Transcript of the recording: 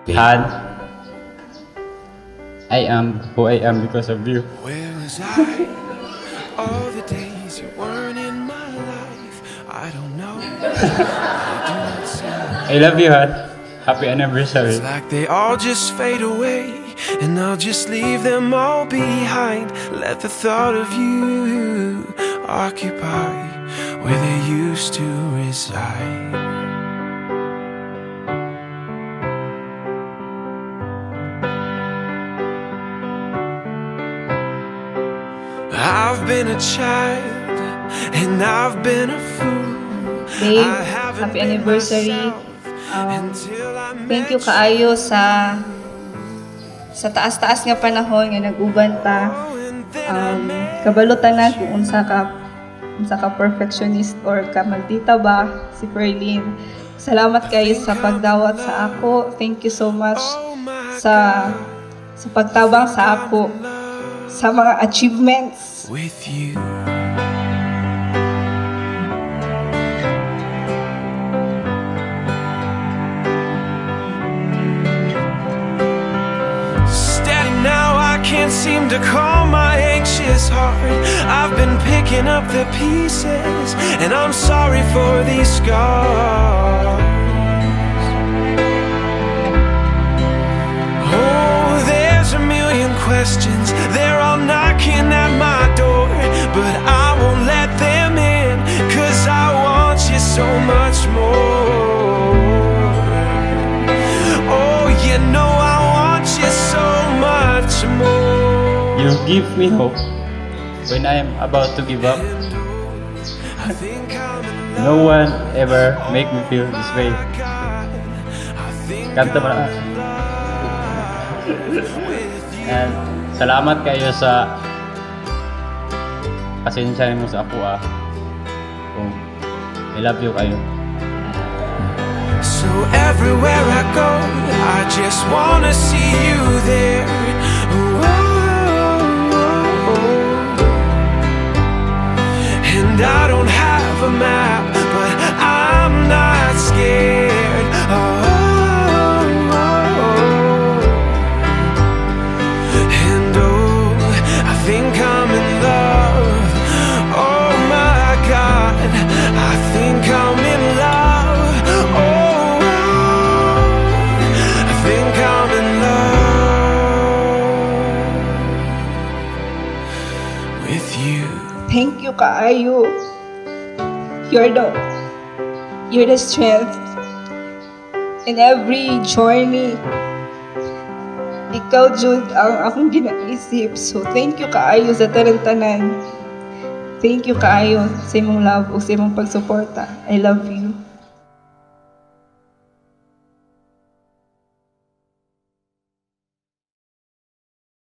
Han, I am who I am because of you. Where was I? All the days you weren't in my life. I don't know. I love you, Han. Happy anniversary. It's like they all just fade away, and I'll just leave them all behind. Let the thought of you occupy where they used to reside. I've been a child and I've been a fool. Babe, happy anniversary. Thank you kaayo sa taas-taas nga panahon nga nag-uban ta. Kabalutan na kung unsa ka perfectionist or ka magtita ba si Perlin. Salamat kayo sa pagdawat sa ako. Thank you so much sa pagtabang sa ako sa mga achievements with you. Can't seem to calm my anxious heart. I've been picking up the pieces, and I'm sorry for these scars. Oh, there's a million questions, they're all knocking at my door, but I won't let them in, 'cause I want you so much more. Oh, you know I want you so much more. You give me hope when I am about to give up. No one ever make me feel this way. Kanta mo na. And salamat kayo sa pasensya mo sa ako I love you kayo. So everywhere I go, I just wanna see you there. And I don't have a map, but I'm not scared. And I think I'm in love. Oh my God, I think I'm in love. Oh, I think I'm in love with you. Thank you kaayo. You're the strength in every journey. Ikaw jud ang akong ginaisip. So thank you kaayo sa tanan-tanan. Thank you kaayo sa imong love o sa imong pagsuporta. I love you.